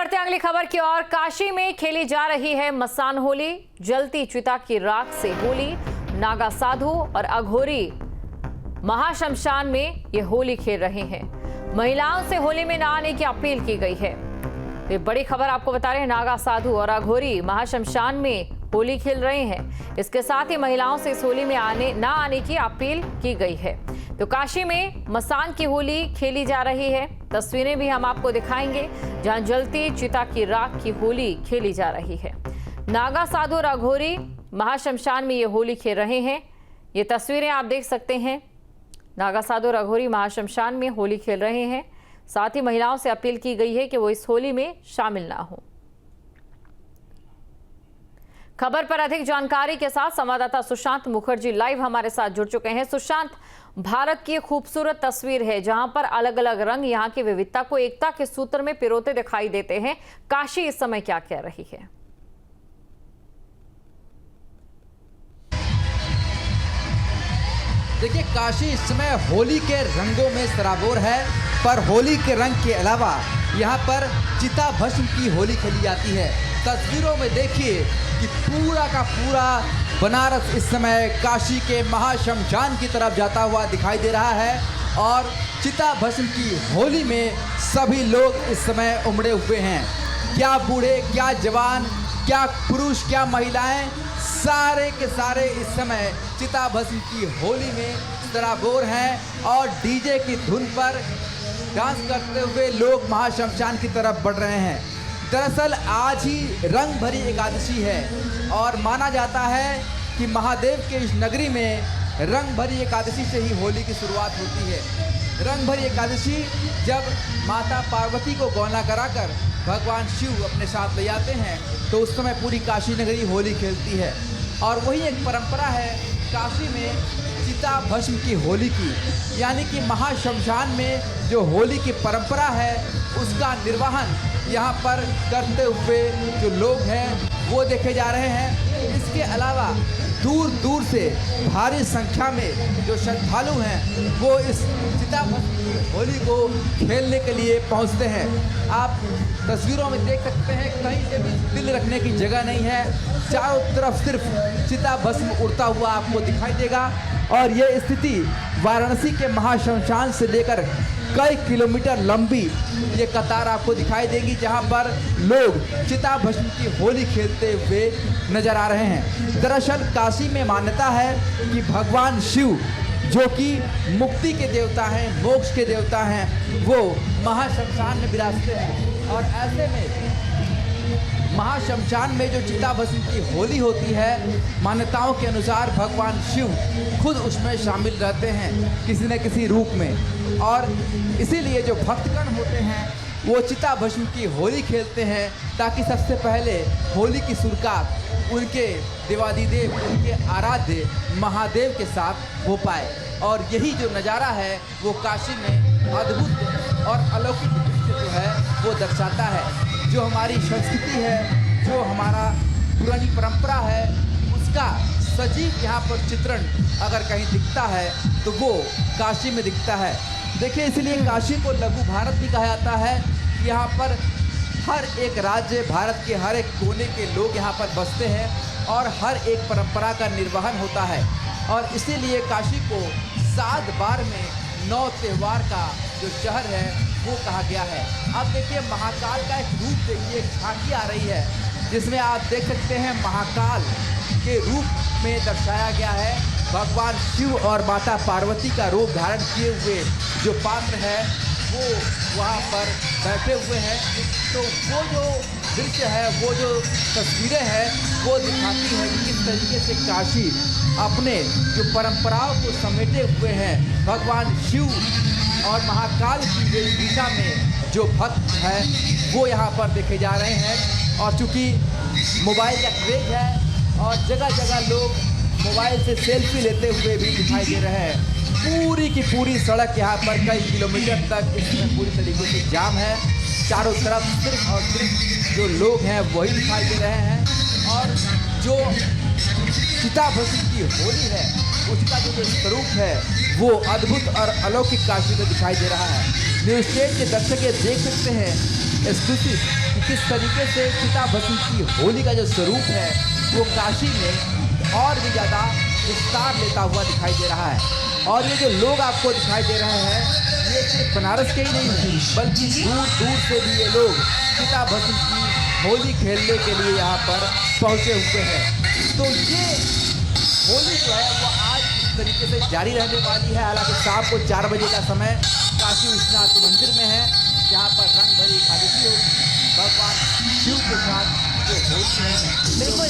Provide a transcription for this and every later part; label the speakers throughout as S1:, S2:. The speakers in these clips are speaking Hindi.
S1: बढ़ते अगली खबर की ओर। काशी में खेली जा रही है मसान होली। जलती चिता की राख से होली, नागा साधु और अघोरी महाशमशान में ये होली खेल रहे हैं। महिलाओं से होली में न आने की अपील की गई है। ये बड़ी खबर आपको बता रहे हैं। नागा साधु और अघोरी महाशमशान में होली खेल रहे हैं। इसके साथ ही महिलाओं से इस होली में न आने की अपील की गई है। तो काशी में मसान की होली खेली जा रही है। तस्वीरें भी हम आपको दिखाएंगे जहां जलती चिता की राख की होली खेली जा रही है। नागा साधु और अघोरी महाशमशान में ये होली खेल रहे हैं। ये तस्वीरें आप देख सकते हैं। नागा साधु और अघोरी महाशमशान में होली खेल रहे हैं। साथ ही महिलाओं से अपील की गई है कि वो इस होली में शामिल ना हो। खबर पर अधिक जानकारी के साथ संवाददाता सुशांत मुखर्जी लाइव हमारे साथ जुड़ चुके हैं। सुशांत, भारत की खूबसूरत तस्वीर है जहां पर अलग अलग रंग यहां की विविधता को एकता के सूत्र में पिरोते दिखाई देते हैं। काशी इस समय क्या कह रही है?
S2: देखिए, काशी इस समय होली के रंगों में सराबोर है, पर होली के रंग के अलावा यहाँ पर चिता भस्म की होली खेली जाती है। तस्वीरों में देखिए कि पूरा का पूरा बनारस इस समय काशी के महाशमशान की तरफ जाता हुआ दिखाई दे रहा है और चिता भस्म की होली में सभी लोग इस समय उमड़े हुए हैं। क्या बूढ़े, क्या जवान, क्या पुरुष, क्या महिलाएं, सारे के सारे इस समय चिता भस्म की होली में सराबोर हैं और डीजे की धुन पर डांस करते हुए लोग महाशमशान की तरफ बढ़ रहे हैं। दरअसल आज ही रंग भरी एकादशी है और माना जाता है कि महादेव के इस नगरी में रंग भरी एकादशी से ही होली की शुरुआत होती है। रंग भरी एकादशी जब माता पार्वती को गौना कराकर भगवान शिव अपने साथ ले जाते हैं तो उस समय पूरी काशी नगरी होली खेलती है। और वही एक परंपरा है काशी में चिता भस्म की होली की, यानी कि महाशमशान में जो होली की परंपरा है उसका निर्वहन यहाँ पर करते हुए जो लोग हैं वो देखे जा रहे हैं। इसके अलावा दूर दूर से भारी संख्या में जो श्रद्धालु हैं वो इस चिता भस्म की होली को खेलने के लिए पहुँचते हैं। आप तस्वीरों में देख सकते हैं कहीं से भी दिल रखने की जगह नहीं है। चारों तरफ सिर्फ चिता भस्म उड़ता हुआ आपको दिखाई देगा और ये स्थिति वाराणसी के महाशमशान से लेकर कई किलोमीटर लंबी ये कतार आपको दिखाई देगी जहां पर लोग चिता भस्म की होली खेलते हुए नजर आ रहे हैं। दरअसल काशी में मान्यता है कि भगवान शिव जो कि मुक्ति के देवता हैं, मोक्ष के देवता हैं, वो महाशमशान में विराजते हैं और ऐसे में महाशमशान में जो चिता भस्म की होली होती है, मान्यताओं के अनुसार भगवान शिव खुद उसमें शामिल रहते हैं किसी न किसी रूप में और इसीलिए जो भक्तगण होते हैं वो चिता भस्म की होली खेलते हैं ताकि सबसे पहले होली की शुरुआत उनके देवादिदेव, उनके आराध्य महादेव के साथ हो पाए। और यही जो नज़ारा है वो काशी में अद्भुत और अलौकिक दृश्य जो है वो दर्शाता है। जो हमारी संस्कृति है, जो हमारा पुरानी परंपरा है, उसका सजीव यहाँ पर चित्रण अगर कहीं दिखता है तो वो काशी में दिखता है। देखिए, इसलिए काशी को लघु भारत भी कहा जाता है। यहाँ पर हर एक राज्य, भारत के हर एक कोने के लोग यहाँ पर बसते हैं और हर एक परंपरा का निर्वहन होता है और इसीलिए काशी को 7 बार में 9 त्यौहार का जो शहर है वो कहा गया है। अब देखिए, महाकाल का एक रूप देखिए, एक झांकी आ रही है जिसमें आप देख सकते हैं महाकाल के रूप में दर्शाया गया है। भगवान शिव और माता पार्वती का रूप धारण किए हुए जो पात्र है वो वहाँ पर बैठे हुए हैं। तो वो जो दृश्य है, वो जो तस्वीरें हैं वो दिखाती है कि किस तरीके से काशी अपने जो परंपराओं को समेटे हुए हैं। भगवान शिव और महाकाल की दिशा में जो भक्त हैं वो यहाँ पर देखे जा रहे हैं और चूँकि मोबाइल का क्रेज है और जगह जगह लोग मोबाइल से सेल्फी लेते हुए भी दिखाई दे रहे हैं। पूरी की पूरी सड़क यहाँ पर कई किलोमीटर तक इसमें पूरी तरीके से जाम है। चारों तरफ सिर्फ और सिर्फ जो लोग हैं वही दिखाई दे रहे हैं और जो चिता भस्म की होली है उसका जो स्वरूप है वो अद्भुत और अलौकिक काशी में दिखाई दे रहा है। न्यूज़ 8 के दर्शक ये देख सकते हैं एक्सक्लूसिव कि किस तरीके से चिता भस्म की होली का जो स्वरूप है वो काशी में और भी ज़्यादा विस्तार लेता हुआ दिखाई दे रहा है। और ये जो लोग आपको दिखाई दे रहे हैं ये सिर्फ बनारस के ही नहीं हैं, बल्कि दूर दूर से भी ये लोग चिता भस्म की होली खेलने के लिए यहाँ पर पहुँचे हुए हैं। तो ये होली जो है वो आज इस तरीके से जारी रहने वाली है। हालांकि शाम को 4 बजे का समय काशी विश्वनाथ मंदिर में है, जहाँ पर रंग भरी एकादशी होगी। भगवान शिव के साथ जो होली है बिल्कुल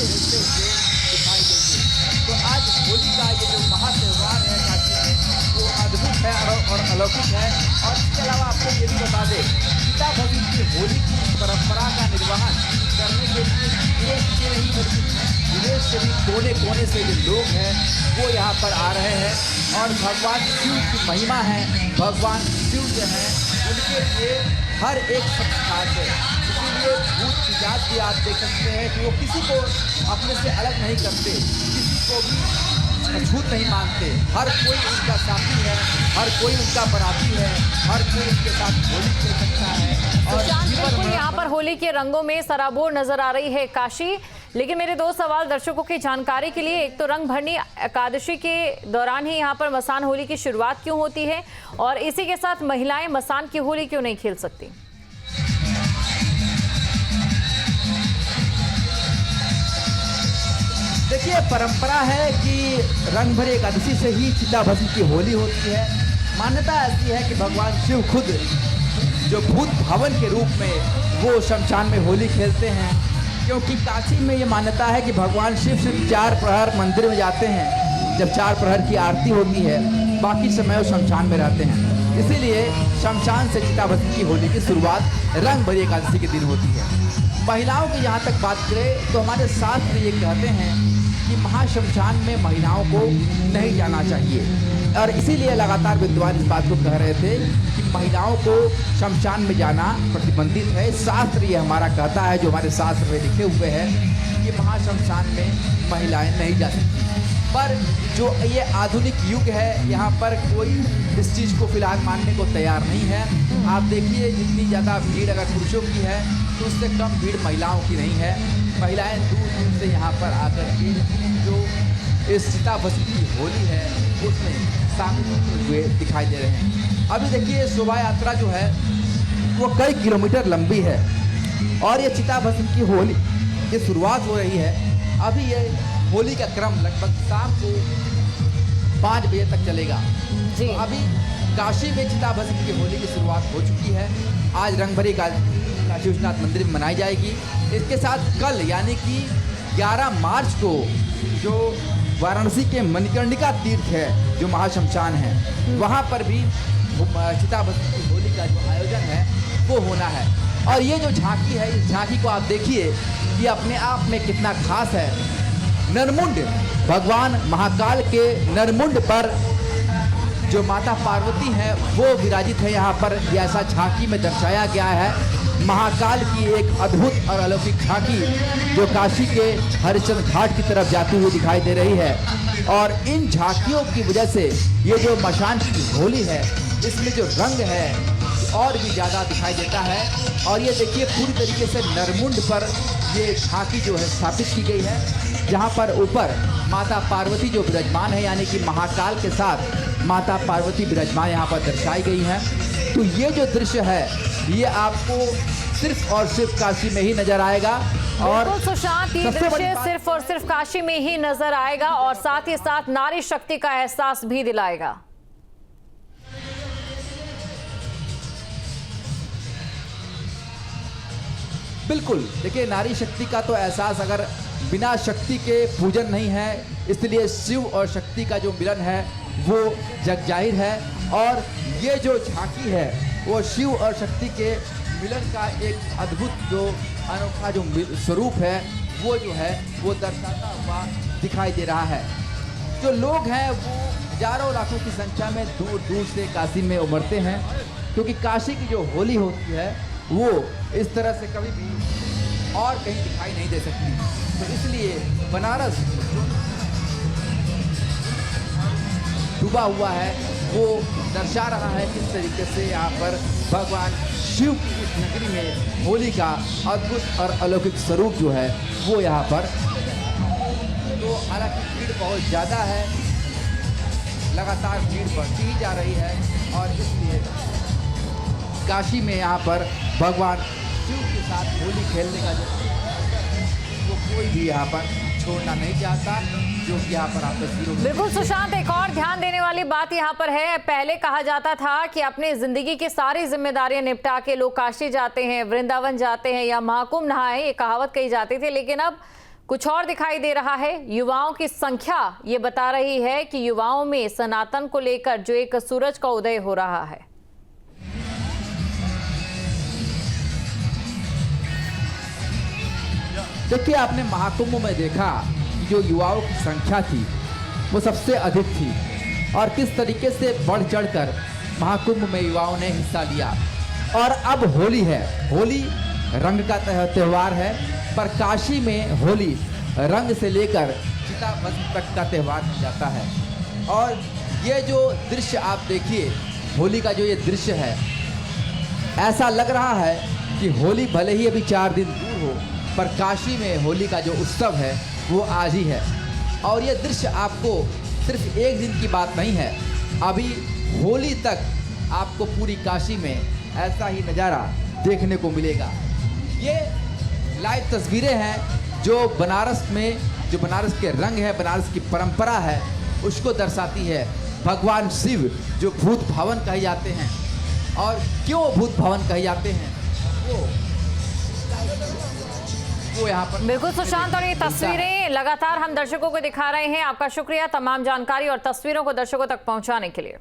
S2: दिखाई देगी। तो आज होली का ये जो महात्यौहार है काशी में वो अद्भुत है और अलौकिक है। और इसके अलावा आपको ये भी बता दें, चिता भस्म की होली की परंपरा का निर्वहन करने के लिए देश के नहीं बल्कि विदेश से भी कोने कोने से जो लोग हैं वो यहाँ पर आ रहे हैं और भगवान शिव की महिमा है। भगवान शिव जो हैं उनके लिए हर एक शख्स खास है। इसीलिए भूत की जात भी आप देख सकते हैं कि वो किसी को अपने से अलग नहीं करते, किसी को भी छूत नहीं मानते। हर कोई उनका साथी है, हर कोई उनका बराती है, हर कोई उनके साथ होली खेल सकता है। और
S1: बिल्कुल यहाँ पर होली के रंगों में सराबोर नजर आ रही है काशी। लेकिन मेरे 2 सवाल दर्शकों की जानकारी के लिए, एक तो रंग भरनी एकादशी के दौरान ही यहाँ पर मसान होली की शुरुआत क्यों होती है, और इसी के साथ महिलाएं मसान की होली क्यों नहीं खेल सकती?
S2: देखिए, परंपरा है कि रंग भरी एकादशी से ही चिता भस्म की होली होती है। मान्यता ऐसी है कि भगवान शिव खुद जो भूत भवन के रूप में वो शमशान में होली खेलते हैं, क्योंकि काशी में ये मान्यता है कि भगवान शिव सिर्फ 4 प्रहर मंदिर में जाते हैं। जब 4 प्रहर की आरती होती है, बाकी समय वो शमशान में रहते हैं। इसीलिए शमशान से चिता भस्म की होली की शुरुआत रंग भरी एकादशी के दिन होती है। महिलाओं की जहाँ तक बात करें तो हमारे शास्त्र ये कहते हैं कि महाशमशान में महिलाओं को नहीं जाना चाहिए, और इसीलिए लगातार विद्वान इस बात को कह रहे थे कि महिलाओं को शमशान में जाना प्रतिबंधित है। शास्त्र ये हमारा कहता है, जो हमारे शास्त्र में लिखे हुए हैं कि महाशमशान में महिलाएं नहीं जा सकती। पर जो ये आधुनिक युग है, यहाँ पर कोई इस चीज़ को फिलहाल मानने को तैयार नहीं है। आप देखिए, जितनी ज़्यादा भीड़ अगर पुरुषों की है तो उससे कम भीड़ महिलाओं की नहीं है। महिलाएं दूर दूर से यहाँ पर आकर के जो इस चिता भस्म की होली है उसमें शामिल होते हुए दिखाई दे रहे हैं। अभी देखिए, शोभा यात्रा जो है वो कई किलोमीटर लंबी है और ये चिता भस्म की होली की शुरुआत हो रही है। अभी ये होली का क्रम लगभग शाम को 5 बजे तक चलेगा जी। तो अभी काशी में चिता भस्म की होली की शुरुआत हो चुकी है। आज रंगभरी काशी विश्वनाथ मंदिर में मनाई जाएगी। इसके साथ कल यानी कि 11 मार्च को जो वाराणसी के मणिकर्णिका तीर्थ है, जो महाशमशान है, वहाँ पर भी चिता भस्म की होली का जो आयोजन है वो होना है। और ये जो झांकी है, इस झांकी को आप देखिए, ये अपने आप में कितना खास है। नरमुंड, भगवान महाकाल के नरमुंड पर जो माता पार्वती है वो विराजित है। यहाँ पर ऐसा झांकी में दर्शाया गया है। महाकाल की एक अद्भुत और अलौकिक झांकी जो काशी के हरिश्चंद्र घाट की तरफ जाती हुई दिखाई दे रही है। और इन झांकियों की वजह से ये जो मशान की होली है, इसमें जो रंग है और भी ज़्यादा दिखाई देता है। और ये देखिए, पूरी तरीके से नरमुंड पर ये झांकी जो है स्थापित की गई है, जहाँ पर ऊपर माता पार्वती जो विराजमान है, यानी कि महाकाल के साथ माता पार्वती विराजमान यहाँ पर दर्शाई गई हैं। तो ये जो दृश्य है ये आपको सिर्फ और सिर्फ काशी में ही नजर आएगा। और
S1: सुशांत, ये दृश्य सिर्फ और सिर्फ काशी में ही नजर आएगा और साथ ही साथ नारी शक्ति का एहसास भी दिलाएगा।
S2: बिल्कुल, देखिए, नारी शक्ति का तो एहसास अगर बिना शक्ति के पूजन नहीं है, इसलिए शिव और शक्ति का जो मिलन है वो जग जाहिर है। और ये जो झांकी है वो शिव और शक्ति के मिलन का एक अद्भुत जो अनोखा जो स्वरूप है वो जो है वो दर्शाता हुआ दिखाई दे रहा है। जो लोग हैं वो हजारों लाखों की संख्या में दूर दूर से काशी में उमड़ते हैं, क्योंकि काशी की जो होली होती है वो इस तरह से कभी भी और कहीं दिखाई नहीं दे सकती। तो इसलिए बनारस डूबा हुआ है, वो दर्शा रहा है किस तरीके से यहाँ पर भगवान शिव की इस नगरी में होली का अद्भुत और अलौकिक स्वरूप जो है वो यहाँ पर। तो हालांकि भीड़ बहुत ज़्यादा है, लगातार भीड़ बढ़ती ही जा रही है और इसलिए काशी में यहाँ पर भगवान शिव के साथ होली खेलने का जो वो कोई भी यहाँ पर छोड़ना नहीं चाहता, जो कि यहाँ पर आप तस्वीरों में
S1: बिल्कुल सुशांत, एक और ध्यान देने वाली बात यहाँ पर है, पहले कहा जाता था कि अपनी जिंदगी की सारी जिम्मेदारियां निपटा के लोग काशी जाते हैं, वृंदावन जाते हैं या महाकुंभ नहाए, ये कहावत कही जाती थी, लेकिन अब कुछ और दिखाई दे रहा है। युवाओं की संख्या ये बता रही है कि युवाओं में सनातन को लेकर जो एक सूरज का उदय हो रहा है।
S2: देखिए, आपने महाकुंभ में देखा कि जो युवाओं की संख्या थी वो सबसे अधिक थी और किस तरीके से बढ़ चढ़कर महाकुंभ में युवाओं ने हिस्सा लिया। और अब होली है, होली रंग का त्यौहार है, पर काशी में होली रंग से लेकर चिता भस्म तक का त्यौहार हो जाता है। और ये जो दृश्य आप देखिए, होली का जो ये दृश्य है, ऐसा लग रहा है कि होली भले ही अभी 4 दिन दूर हो, पर काशी में होली का जो उत्सव है वो आज ही है। और ये दृश्य आपको सिर्फ एक दिन की बात नहीं है, अभी होली तक आपको पूरी काशी में ऐसा ही नज़ारा देखने को मिलेगा। ये लाइव तस्वीरें हैं जो बनारस में, जो बनारस के रंग है, बनारस की परंपरा है, उसको दर्शाती है। भगवान शिव जो भूत भवन कहे जाते हैं, और क्यों भूत भवन कहे जाते हैं वो यहाँ पर
S1: बिल्कुल सुशांत, और ये तस्वीरें लगातार हम दर्शकों को दिखा रहे हैं। आपका शुक्रिया तमाम जानकारी और तस्वीरों को दर्शकों तक पहुंचाने के लिए।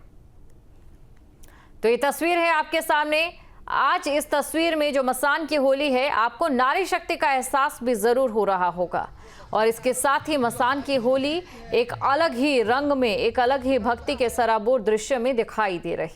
S1: तो ये तस्वीर है आपके सामने। आज इस तस्वीर में जो मसान की होली है, आपको नारी शक्ति का एहसास भी जरूर हो रहा होगा, और इसके साथ ही मसान की होली एक अलग ही रंग में, एक अलग ही भक्ति के सराबोर दृश्य में दिखाई दे रही।